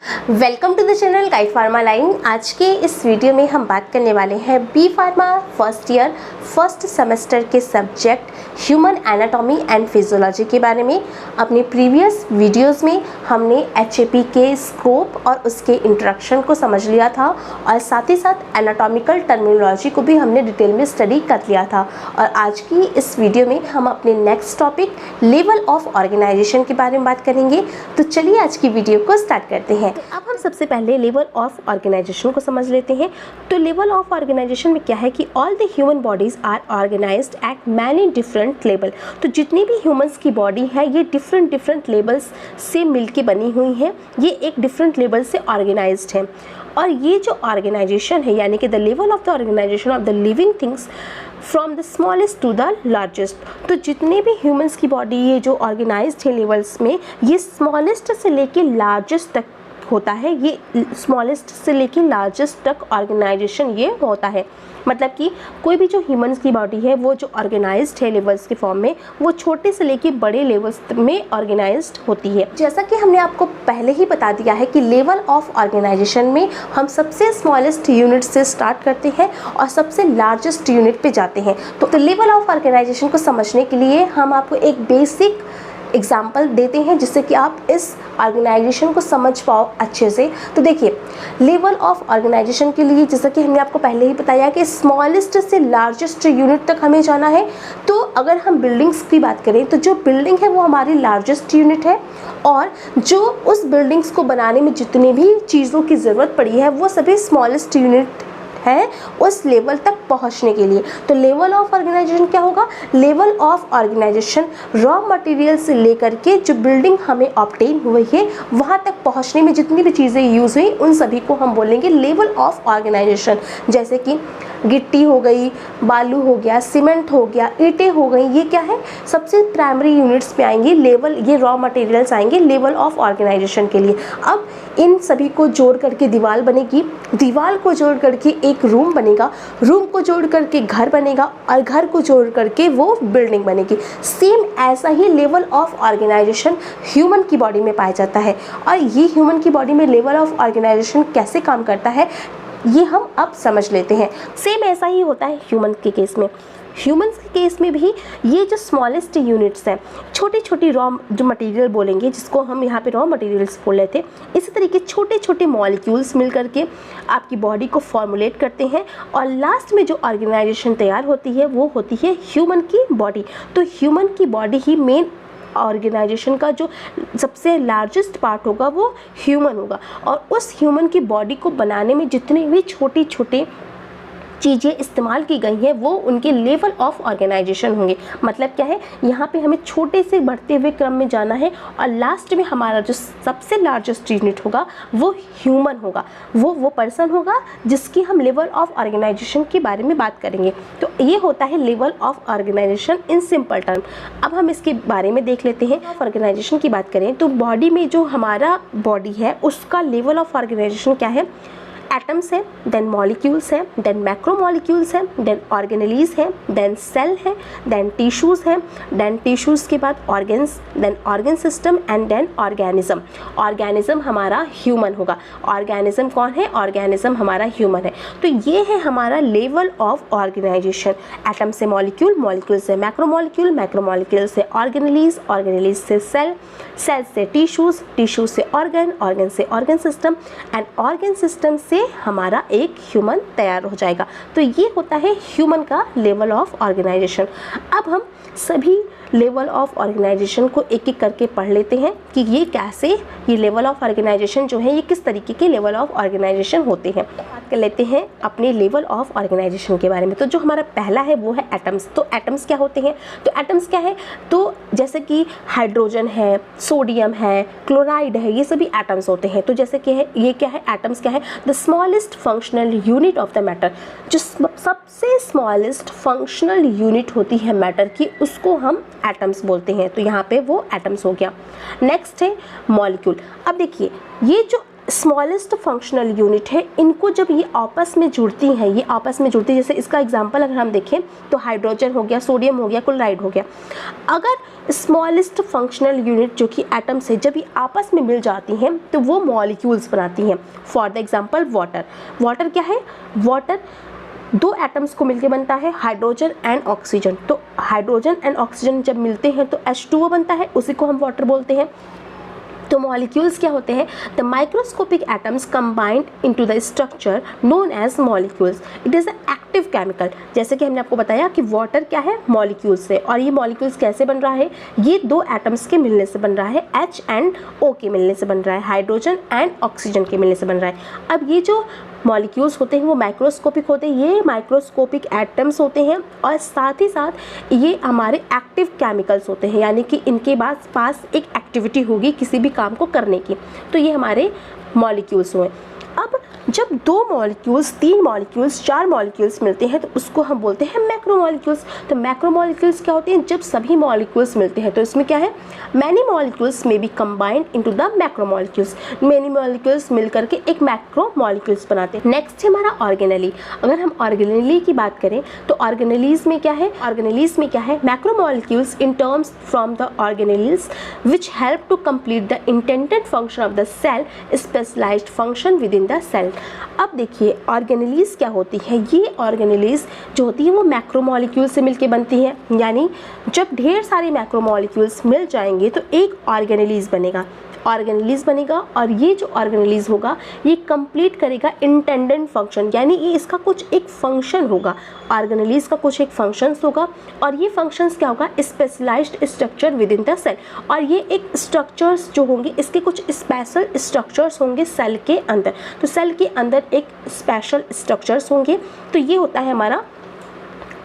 Welcome to the channel guide pharma line. आज के इस वीडियो में हम बात करने वाले हैं B pharma first year first semester के subject human anatomy and physiology के बारे में। अपने प्रीवियस वीडियोस में हमने एचएपी के स्कोप और उसके इंट्रोडक्शन को समझ लिया था और साथ ही साथ एनाटॉमिकल टर्मिनोलॉजी को भी हमने डिटेल में स्टडी कर लिया था। और आज की इस वीडियो में हम अपने next topic level of organisation के बारे में बात करेंगे। तो चलिए आज की वीडियो को स्टार्ट करते हैं। तो अब हम सबसे पहले लेवल ऑफ ऑर्गेनाइजेशन को समझ लेते हैं। तो लेवल ऑफ ऑर्गेनाइजेशन में क्या है कि all the human bodies are organised at many different level. तो जितनी भी ह्यूमंस की बॉडी है ये डिफरेंट लेवल्स से मिलके बनी हुई है, ये एक डिफरेंट लेवल से ऑर्गेनाइज्ड है। और ये जो ऑर्गेनाइजेशन है यानी कि the level of the organisation of the living things from the smallest to the largest. तो जितने भी ह्यूमंस की बॉडी ये जो ऑर्गेनाइज्ड है लेवल्स में, ये स्मॉलेस्ट से लेके लार्जेस्ट तक होता है। ये स्मॉलेस्ट से लेके लार्जेस्ट तक ऑर्गेनाइजेशन ये होता है। मतलब कि कोई भी जो ह्यूमंस की बॉडी है वो जो ऑर्गेनाइज्ड है लेवल्स के फॉर्म में, वो छोटे से लेके बड़े लेवल्स में ऑर्गेनाइज्ड होती है। जैसा कि हमने आपको पहले ही बता दिया है कि लेवल ऑफ ऑर्गेनाइजेशन में हम सबसे स्मॉलेस्ट यूनिट से स्टार्ट करते हैं और सबसे लार्जेस्ट यूनिट पे जाते हैं। तो लेवल ऑफ ऑर्गेनाइजेशन को समझने के लिए हम आपको एक बेसिक एग्जाम्पल देते हैं जिससे कि आप इस ऑर्गेनाइजेशन को समझ पाओ अच्छे से। तो देखिए, लेवल ऑफ ऑर्गेनाइजेशन के लिए जैसा कि हमने आपको पहले ही बताया कि स्मॉलेस्ट से लार्जेस्ट यूनिट तक हमें जाना है। तो अगर हम बिल्डिंग्स की बात करें तो जो बिल्डिंग है वो हमारी लार्जेस्ट यूनिट है और जो उस बिल्डिंग्स को बनाने में जितनी भी चीज़ों की ज़रूरत पड़ी है वो सभी स्मॉलेस्ट यूनिट है उस लेवल तक पहुंचने के लिए। तो लेवल ऑफ ऑर्गेनाइजेशन क्या होगा? Level of organisation raw material से लेकर के जो बिल्डिंग हमें ऑब्टेन हुई है वहां तक पहुंचने में जितनी भी चीज़ें यूज़ हुई उन सभी को हम बोलेंगे लेवल ऑफ ऑर्गेनाइजेशन। जैसे कि गिट्टी हो गई, बालू हो गया, सीमेंट हो गया, ईंटें हो गई, ये क्या है? सबसे प्राइमरी यूनिट्स पे आएंगे लेवल, ये रॉ मटेरियल्स आएंगे लेवल ऑफ ऑर्गेनाइजेशन के लिए। अब इन सभी को जोड़ करके दीवार बनेगी, दीवार को जोड़ करके एक रूम बनेगा, रूम को जोड़ करके घर बनेगा और घर को जोड़ करके वो बिल्डिंग बनेगी। सेम ऐसा ही लेवल ऑफ ऑर्गेनाइजेशन ह्यूमन की बॉडी में पाया जाता है। और ये ह्यूमन की बॉडी में लेवल ऑफ ऑर्गेनाइजेशन कैसे काम करता है ये हम अब समझ लेते हैं। सेम ऐसा ही होता है ह्यूमन के केस में। ह्यूमंस के केस में भी ये जो स्मॉलेस्ट यूनिट्स हैं, छोटी छोटी रॉ जो मटेरियल बोलेंगे जिसको हम यहाँ पे रॉ मटेरियल्स बोल रहे थे, इसी तरीके छोटे छोटे मॉलिक्यूल्स मिल करके आपकी बॉडी को फॉर्मुलेट करते हैं और लास्ट में जो ऑर्गेनाइजेशन तैयार होती है वो होती है ह्यूमन की बॉडी। तो ह्यूमन की बॉडी ही मेन ऑर्गेनाइजेशन का जो सबसे लार्जेस्ट पार्ट होगा वो ह्यूमन होगा। और उस ह्यूमन की बॉडी को बनाने में जितने भी छोटे छोटे चीज़ें इस्तेमाल की गई हैं वो उनके लेवल ऑफ ऑर्गेनाइजेशन होंगे। मतलब क्या है, यहाँ पे हमें छोटे से बढ़ते हुए क्रम में जाना है और लास्ट में हमारा जो सबसे लार्जेस्ट यूनिट होगा वो ह्यूमन होगा, वो पर्सन होगा जिसकी हम लेवल ऑफ ऑर्गेनाइजेशन के बारे में बात करेंगे। तो ये होता है level of organisation in simple term. अब हम इसके बारे में देख लेते हैं। ऑर्गेनाइजेशन की बात करें तो बॉडी में जो हमारा बॉडी है उसका लेवल ऑफ ऑर्गेनाइजेशन क्या है? एटम्स है, देन मॉलिक्यूल्स है, देन मैक्रोमॉलिक्यूल्स है, देन ऑर्गेनेलीज है, देन सेल है, देन टिश्यूज़ है, देन टिश्यूज़ के बाद organs, then organ system and then organism. Organism हमारा ह्यूमन होगा। ऑर्गेनिज्म कौन है? ऑर्गेनिज्म हमारा ह्यूमन है। तो ये है हमारा लेवल ऑफ ऑर्गेनाइजेशन। एटम से मॉलिक्यूल, मॉलिक्यूल से मैक्रोमॉलिक्यूल, मैक्रोमॉलिक्यूल से ऑर्गेनेलीज, ऑर्गेनेलीज से सेल, सेल से टिश्यूज़, टिश्यू से ऑर्गन, ऑर्गन से organ system and organ system से हमारा एक ह्यूमन तैयार हो जाएगा। तो ये होता है ह्यूमन का लेवल ऑफ ऑर्गेनाइजेशन। अब हम सभी लेवल ऑफ ऑर्गेनाइजेशन को एक एक करके पढ़ लेते हैं कि ये कैसे, ये लेवल ऑफ ऑर्गेनाइजेशन जो है ये किस तरीके के लेवल ऑफ ऑर्गेनाइजेशन होते हैं। बात कर लेते हैं अपने लेवल ऑफ ऑर्गेनाइजेशन के बारे में। तो जो हमारा पहला है वो है एटम्स। तो एटम्स क्या होते हैं? तो एटम्स क्या है? तो जैसे कि हाइड्रोजन है, सोडियम है, क्लोराइड है, ये सभी एटम्स होते हैं। तो जैसे कि है ये क्या है? एटम्स क्या है? The smallest functional unit of the matter. जो सबसे स्मॉलेस्ट फंक्शनल यूनिट होती है मैटर की उसको हम एटम्स बोलते हैं। तो यहाँ पे वो एटम्स हो गया। नेक्स्ट है मॉलिक्यूल। अब देखिए, ये जो स्मॉलेस्ट फंक्शनल यूनिट है, इनको जब ये आपस में जुड़ती हैं, ये आपस में जुड़ती है, जैसे इसका एग्जांपल अगर हम देखें तो हाइड्रोजन हो गया, सोडियम हो गया, क्लोराइड हो गया। अगर स्मॉलेस्ट फंक्शनल यूनिट जो कि एटम्स है जब ये आपस में मिल जाती हैं तो वो मॉलिक्यूल्स बनाती हैं। For the example water, water क्या है, वाटर दो एटम्स को मिलकर बनता है, हाइड्रोजन एंड ऑक्सीजन। तो हाइड्रोजन एंड ऑक्सीजन जब मिलते हैं तो H2O बनता है, उसी को हम वाटर बोलते हैं। तो मॉलिक्यूल्स क्या होते हैं, the microscopic atoms combined into the structure known as molecules. It is a active chemical. जैसे कि हमने आपको बताया कि वाटर क्या है, मॉलिक्यूल्स से, और ये मॉलिक्यूल्स कैसे बन रहा है, ये दो एटम्स के मिलने से बन रहा है, H एंड O के मिलने से बन रहा है, हाइड्रोजन एंड ऑक्सीजन के मिलने से बन रहा है। अब ये जो मॉलिक्यूल्स होते हैं वो माइक्रोस्कोपिक होते हैं, ये माइक्रोस्कोपिक एटम्स होते हैं, और साथ ही साथ ये हमारे एक्टिव केमिकल्स होते हैं, यानी कि इनके पास एक एक्टिविटी होगी किसी भी काम को करने की। तो ये हमारे मॉलिक्यूल्स हुए। अब जब दो मॉलिक्यूल्स, तीन मॉलिक्यूल्स, चार मॉलिक्यूल्स मिलते हैं तो उसको हम बोलते हैं मैक्रोमॉलिक्यूल्स। तो मैक्रोमॉलिक्यूल्स क्या होते हैं, जब सभी मॉलिक्यूल्स मिलते हैं तो इसमें क्या है, मैनी मॉलिक्यूल्स में B combined into the macromolecules. Many molecules मिलकर के एक मैक्रोमॉलिक्यूल्स बनाते हैं। नेक्स्ट है हमारा ऑर्गेनेली। अगर हम ऑर्गेनेली की बात करें तो ऑर्गेनेलीज में क्या है, ऑर्गेनेलीज में क्या है, macromolecules in terms from the organelles which help to complete the intended function of the cell, specialised function within the cell. अब देखिए ऑर्गेनेलीज क्या होती है, ये ऑर्गेनेलीज जो होती है वो मैक्रोमॉलिक्यूल से मिलके बनती है, यानी जब ढेर सारे मैक्रोमॉलिक्यूल्स मिल जाएंगे तो एक ऑर्गेनेलीज बनेगा, ऑर्गेनेलीज बनेगा। और ये जो ऑर्गेनेलीज होगा ये कंप्लीट करेगा इंटेंडेड फंक्शन, यानी ये इसका कुछ एक फंक्शन होगा, ऑर्गेनेलीज का कुछ एक फंक्शंस होगा, और ये फंक्शंस क्या होगा, specialised structure within the cell. और ये एक स्ट्रक्चर्स जो होंगे इसके कुछ स्पेशल स्ट्रक्चर्स होंगे सेल के अंदर। तो सेल के अंदर एक स्पेशल स्ट्रक्चर्स होंगे, तो ये होता है हमारा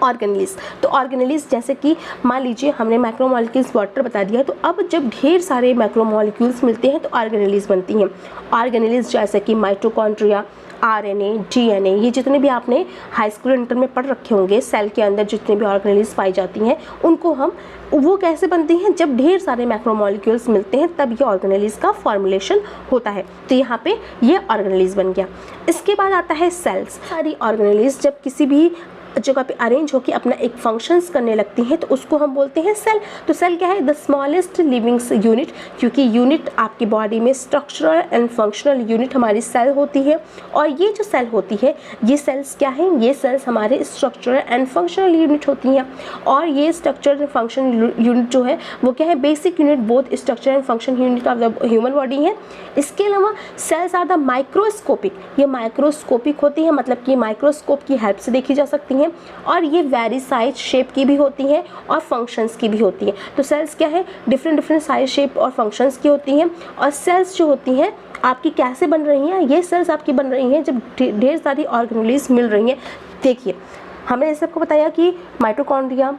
ऑर्गेनेलीज। तो ऑर्गेनेलीज जैसे कि मान लीजिए हमने मैक्रोमॉलिक्यूल्स वाटर बता दिया, तो अब जब ढेर सारे मैक्रोमॉलिक्यूल्स मिलते हैं तो ऑर्गेनेलीज बनती हैं। ऑर्गेनेलीज जैसे कि माइटोकॉन्ड्रिया, RNA, DNA, ये जितने भी आपने हाई स्कूल इंटर में पढ़ रखे होंगे, सेल के अंदर जितने भी ऑर्गेनेलीज पाई जाती हैं उनको हम, वो कैसे बनती हैं, जब ढेर सारे मैक्रोमॉलिक्यूल्स मिलते हैं तब ये ऑर्गेनेलीज का फॉर्मुलेशन होता है। तो यहाँ पे ये ऑर्गेनेलीज बन गया। इसके बाद आता है सेल्स। सारी ऑर्गेनेलीज जब किसी भी जगह पे अरेंज होकर अपना एक फंक्शंस करने लगती हैं तो उसको हम बोलते हैं सेल। तो सेल क्या है, द स्मॉलेस्ट लिविंग यूनिट, क्योंकि यूनिट आपकी बॉडी में स्ट्रक्चरल एंड फंक्शनल यूनिट हमारी सेल होती है। और ये जो सेल होती है ये सेल्स क्या है, ये सेल्स हमारे स्ट्रक्चरल एंड फंक्शनल यूनिट होती हैं। और ये स्ट्रक्चरल एंड फंक्शनल यूनिट जो है वो क्या है, basic unit both structure and function unit of the human body है। इसके अलावा सेल्स आर द माइक्रोस्कोपिक, ये माइक्रोस्कोपिक होती है, मतलब कि माइक्रोस्कोप की हेल्प से देखी जा सकती हैं, और ये वेरी साइज शेप की भी होती हैं और फंक्शंस की भी होती हैं। तो सेल्स क्या है, डिफरेंट साइज शेप और फंक्शंस की होती हैं। और सेल्स जो होती हैं आपकी कैसे बन रही हैं, ये सेल्स आपकी बन रही हैं जब ढेर सारी ऑर्गेनेलीज मिल रही हैं। देखिए हमने जैसे आपको बताया कि mitochondria,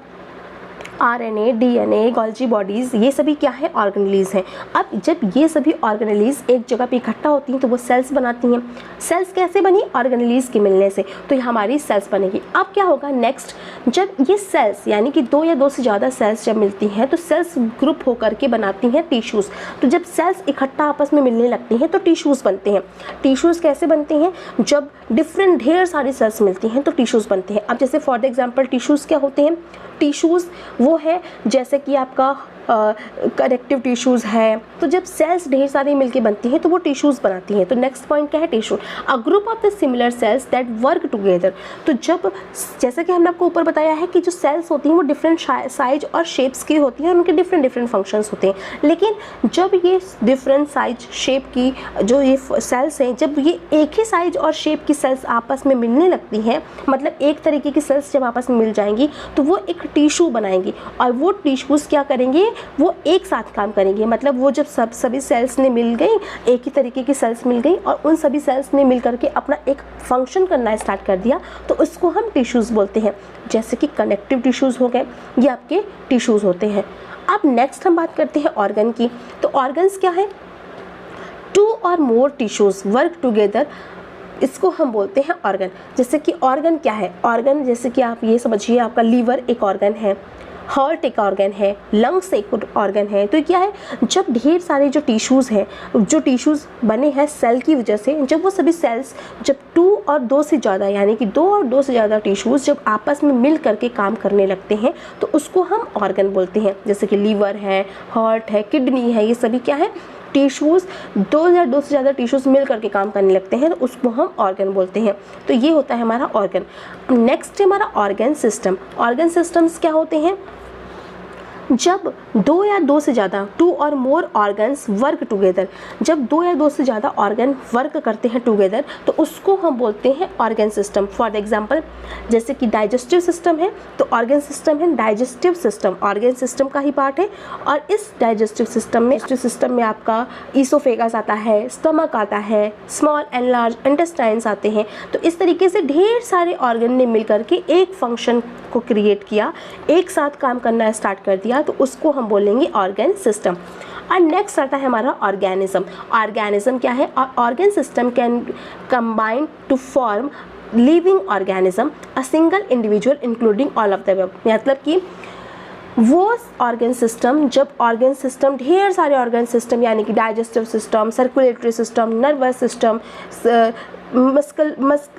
RNA, DNA, Golgi bodies, ये सभी क्या है, ऑर्गेनेलीज हैं। अब जब ये सभी ऑर्गेनेलीज एक जगह पे इकट्ठा होती हैं तो वो सेल्स बनाती हैं। सेल्स कैसे बनी, ऑर्गेनेलीज के मिलने से, तो ये हमारी सेल्स बनेगी। अब क्या होगा नेक्स्ट, जब ये सेल्स यानी कि दो या दो से ज़्यादा सेल्स जब मिलती हैं तो सेल्स ग्रुप होकर के बनाती हैं टिश्यूज़। तो जब सेल्स इकट्ठा आपस में मिलने लगती हैं तो टिश्यूज़ बनते हैं। टिश्यूज़ कैसे बनते हैं, जब डिफरेंट ढेर सारी सेल्स मिलती हैं तो टिश्यूज़ बनते हैं। अब जैसे फॉर द एग्जाम्पल टिश्यूज़ क्या होते हैं, टिश्यूज़ वो है जैसे कि आपका कनेक्टिव टिश्यूज़ है। तो जब सेल्स ढेर सारी मिलके बनती हैं तो वो टिश्यूज़ बनाती हैं। तो नेक्स्ट पॉइंट क्या है, tissue, a group of the similar sales that work together. तो जब जैसे कि हमने आपको ऊपर बताया है कि जो सेल्स होती हैं वो डिफरेंट साइज और शेप्स की होती हैं, उनके डिफरेंट फंक्शंस होते हैं। लेकिन जब ये डिफरेंट साइज शेप की जो ये सेल्स हैं, जब ये एक ही साइज और शेप की सेल्स आपस में मिलने लगती हैं, मतलब एक तरीके की सेल्स जब आपस में मिल जाएंगी तो वो एक टिश्यू बनाएंगी। और वो टिश्यूज़ क्या करेंगे, वो एक साथ काम करेंगे। मतलब वो जब सभी सेल्स ने मिल गई, एक ही तरीके की सेल्स मिल गई और उन सभी सेल्स ने मिल करके अपना एक फंक्शन करना स्टार्ट कर दिया, तो उसको हम टिश्यूज़ बोलते हैं। जैसे कि कनेक्टिव टिश्यूज़ हो गए, ये आपके टिश्यूज़ होते हैं। अब नेक्स्ट हम बात करते हैं ऑर्गन की। तो ऑर्गन्स क्या है, टू और मोर टिश्यूज़ वर्क टुगेदर, इसको हम बोलते हैं ऑर्गन। जैसे कि ऑर्गन क्या है, ऑर्गन जैसे कि आप ये समझिए आपका लीवर एक ऑर्गन है, हार्ट एक ऑर्गन है, लंग्स एक ऑर्गन है। तो क्या है, जब ढेर सारे जो टिश्यूज़ हैं, जो टिश्यूज़ बने हैं सेल की वजह से, जब वो सभी सेल्स जब 2 और 2 से ज़्यादा यानी कि 2 और 2 से ज़्यादा टिश्यूज़ जब आपस में मिल करके काम करने लगते हैं तो उसको हम ऑर्गन बोलते हैं। जैसे कि लीवर है, हार्ट है, किडनी है, ये सभी क्या है, टिश्यूज़ 2 या 2 से ज़्यादा टिश्यूज़ मिल करके काम करने लगते हैं तो उसको हम ऑर्गन बोलते हैं। तो ये होता है हमारा ऑर्गन। नेक्स्ट है हमारा ऑर्गन सिस्टम। ऑर्गन सिस्टम्स क्या होते हैं, जब 2 या 2 से ज़्यादा 2 और मोर ऑर्गन्स वर्क टुगेदर, जब 2 या 2 से ज़्यादा ऑर्गन वर्क करते हैं टुगेदर तो उसको हम बोलते हैं ऑर्गन सिस्टम। फॉर एग्जांपल जैसे कि डाइजेस्टिव सिस्टम है तो ऑर्गन सिस्टम है डाइजेस्टिव सिस्टम, ऑर्गन सिस्टम का ही पार्ट है। और इस डाइजेस्टिव सिस्टम में आपका ईसोफेगस आता है, स्टमक आता है, स्मॉल एंड लार्ज इंटेस्टाइन्स आते हैं। तो इस तरीके से ढेर सारे ऑर्गन ने मिल करके एक फंक्शन को क्रिएट किया, एक साथ काम करना स्टार्ट कर दिया, तो उसको हम बोलेंगे ऑर्गन सिस्टम। और नेक्स्ट आता है हमारा ऑर्गेनिज्म। ऑर्गेनिज्म क्या है, organ system can combine to form living organism, a single individual including all of the above. मतलब कि वो ऑर्गन सिस्टम, जब ऑर्गन सिस्टम ढेर सारे ऑर्गन सिस्टम यानी कि digestive system, circulatory system, nervous system,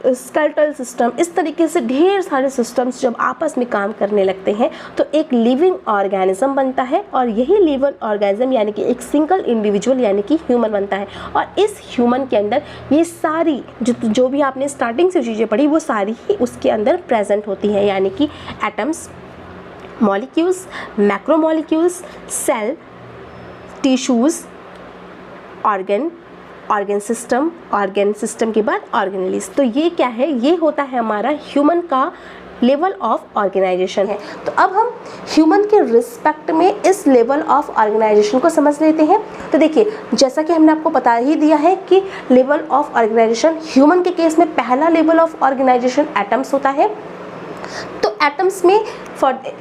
skeletal system, इस तरीके से ढेर सारे सिस्टम्स जब आपस में काम करने लगते हैं तो एक लिविंग ऑर्गेनिज्म बनता है। और यही लिविंग ऑर्गेनिज्म यानी कि एक सिंगल इंडिविजुअल यानी कि ह्यूमन बनता है। और इस ह्यूमन के अंदर ये सारी जो भी आपने स्टार्टिंग से चीज़ें पढ़ी वो सारी ही उसके अंदर प्रेजेंट होती हैं, यानी कि atoms, molecules, macromolecules, cell, tissues, organ system के बाद ऑर्गेनेलिस। तो ये क्या है, ये होता है हमारा ह्यूमन का लेवल ऑफ ऑर्गेनाइजेशन है। तो अब हम ह्यूमन के रिस्पेक्ट में इस लेवल ऑफ ऑर्गेनाइजेशन को समझ लेते हैं। तो देखिए, जैसा कि हमने आपको बता ही दिया है कि लेवल ऑफ ऑर्गेनाइजेशन ह्यूमन के केस में पहला लेवल ऑफ ऑर्गेनाइजेशन एटम्स होता है। तो एटम्स में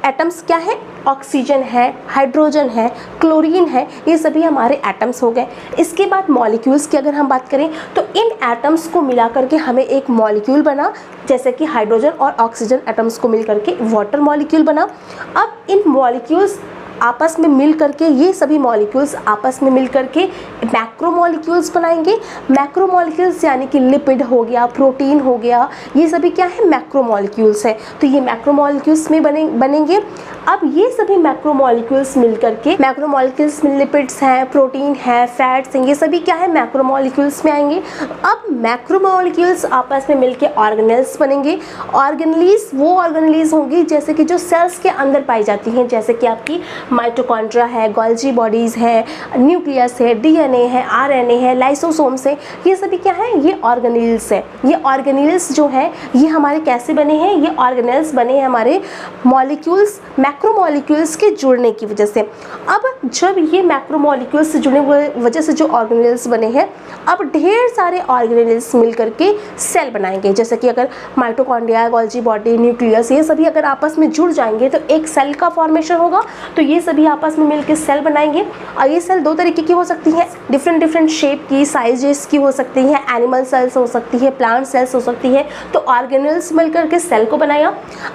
एटम्स क्या है, ऑक्सीजन है, हाइड्रोजन है, क्लोरीन है, ये सभी हमारे एटम्स हो गए। इसके बाद मॉलिक्यूल्स की अगर हम बात करें तो इन एटम्स को मिला करके हमें एक मॉलिक्यूल बना, जैसे कि हाइड्रोजन और ऑक्सीजन एटम्स को मिल करके वाटर मॉलिक्यूल बना। अब इन मॉलिक्यूल्स आपस में मिल करके, ये सभी मॉलिक्यूल्स आपस में मिल करके मैक्रोमॉलिक्यूल्स बनाएंगे। मैक्रोमॉलिक्यूल्स यानी कि लिपिड हो गया, प्रोटीन हो गया, ये सभी क्या है, मैक्रोमॉलिक्यूल्स है। तो ये मैक्रोमॉलिक्यूल्स में बनेंगे। अब ये सभी मैक्रोमॉलिक्यूल्स मिल करके, मैक्रोमॉलिक्यूल्स में लिपिड्स हैं, प्रोटीन है, फैट्स हैं, ये सभी क्या है, मैक्रोमॉलिक्यूल्स में आएंगे। अब मैक्रोमॉलिक्यूल्स आपस में मिलके ऑर्गेनेल्स बनेंगे। ऑर्गेनेल्स वो ऑर्गेनेल्स होंगी जैसे कि जो सेल्स के अंदर पाई जाती हैं, जैसे कि आपकी माइटोकॉन्ड्रिया है, गोल्जी बॉडीज़ है, न्यूक्लियस है, डीएनए है, आरएनए है, लाइसोसोम्स है, ये सभी क्या है, ये ऑर्गेनेल्स है। ये ऑर्गेनेल्स जो है ये हमारे कैसे बने हैं, ये ऑर्गेनेल्स बने हैं हमारे मॉलिक्यूल्स, मैक्रोमॉलिक्यूल्स के जुड़ने की वजह से। अब जब ये मैक्रोमॉलिक्यूल्स से जुड़ने की वजह से जो ऑर्गेनेल्स बने हैं, अब ढेर सारे ऑर्गेनेल्स मिल करके सेल बनाएंगे। जैसे कि अगर माइटोकॉन्ड्रिया, गोल्जी बॉडी, न्यूक्लियस, ये सभी अगर आपस में जुड़ जाएंगे तो एक सेल का फॉर्मेशन होगा। तो ये सभी आपस में मिलकर सेल बनाएंगे। और ये सेल 2 तरीके की हो सकती हैं, डिफरेंट शेप की, साइजेस की हो सकती हैं, एनिमल सेल्स हो सकती है, प्लांट सेल्स हो सकती है। तो ऑर्गेनेल्स मिलकर के सेल को बनाया।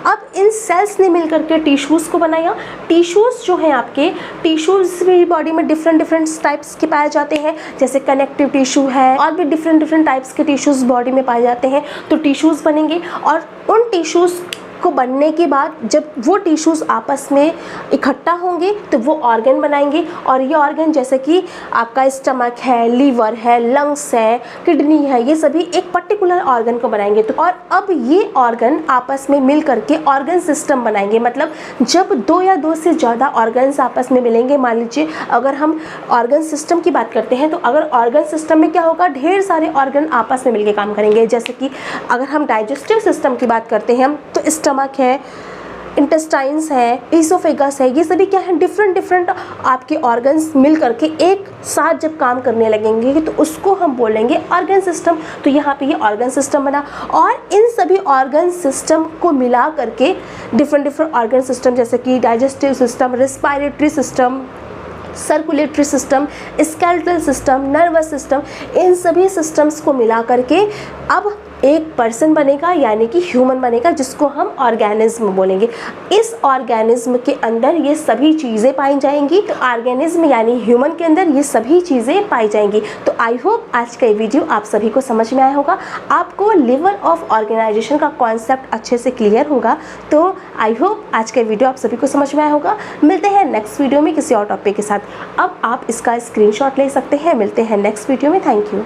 अब इन सेल्स ने मिलकर के टिश्यूज़ को बनाया। टिश्यूज़ जो हैं आपके, टिश्यूज़ भी बॉडी में डिफरेंट टाइप्स के पाए जाते हैं, जैसे कनेक्टिव टिश्यू है और भी डिफरेंट टाइप्स के टिश्यूज़ बॉडी में पाए जाते हैं। तो टिश्यूज़ बनेंगे और उन टिश्यूज़ को बनने के बाद जब वो टिश्यूज़ आपस में इकट्ठा होंगे तो वो ऑर्गन बनाएंगे। और ये ऑर्गन जैसे कि आपका स्टमक है, लीवर है, लंग्स है, किडनी है, ये सभी एक पर्टिकुलर ऑर्गन को बनाएंगे। तो और अब ये ऑर्गन आपस में मिल करके ऑर्गन सिस्टम बनाएंगे। मतलब जब 2 या 2 से ज़्यादा ऑर्गन्स आपस में मिलेंगे, मान लीजिए अगर हम ऑर्गन सिस्टम की बात करते हैं तो अगर ऑर्गन सिस्टम में क्या होगा, ढेर सारे ऑर्गन आपस में मिलकर काम करेंगे। जैसे कि अगर हम डाइजेस्टिव सिस्टम की बात करते हैं तो स्टमक है, इंटेस्टाइन्स है, ईसोफेगस है, ये सभी क्या है, डिफरेंट आपके ऑर्गन्स मिल करके एक साथ जब काम करने लगेंगे तो उसको हम बोलेंगे ऑर्गन सिस्टम। तो यहाँ पे ये ऑर्गन सिस्टम बना। और इन सभी ऑर्गन सिस्टम को मिला करके डिफरेंट ऑर्गन सिस्टम जैसे कि digestive system, respiratory system, circulatory system, skeletal system, nervous system, इन सभी सिस्टम्स को मिला करके अब एक पर्सन बनेगा, यानी कि ह्यूमन बनेगा, जिसको हम ऑर्गेनिज्म बोलेंगे। इस ऑर्गेनिज्म के अंदर ये सभी चीज़ें पाई जाएंगी। तो ऑर्गेनिज्म यानी ह्यूमन के अंदर ये सभी चीज़ें पाई जाएंगी। तो आई होप आज का ये वीडियो आप सभी को समझ में आया होगा, आपको लेवल ऑफ ऑर्गेनाइजेशन का कॉन्सेप्ट अच्छे से क्लियर होगा। तो आई होप आज का वीडियो आप सभी को समझ में आया होगा। मिलते हैं नेक्स्ट वीडियो में किसी और टॉपिक के साथ। अब आप इसका स्क्रीनशॉट ले सकते हैं। मिलते हैं नेक्स्ट वीडियो में। Thank you.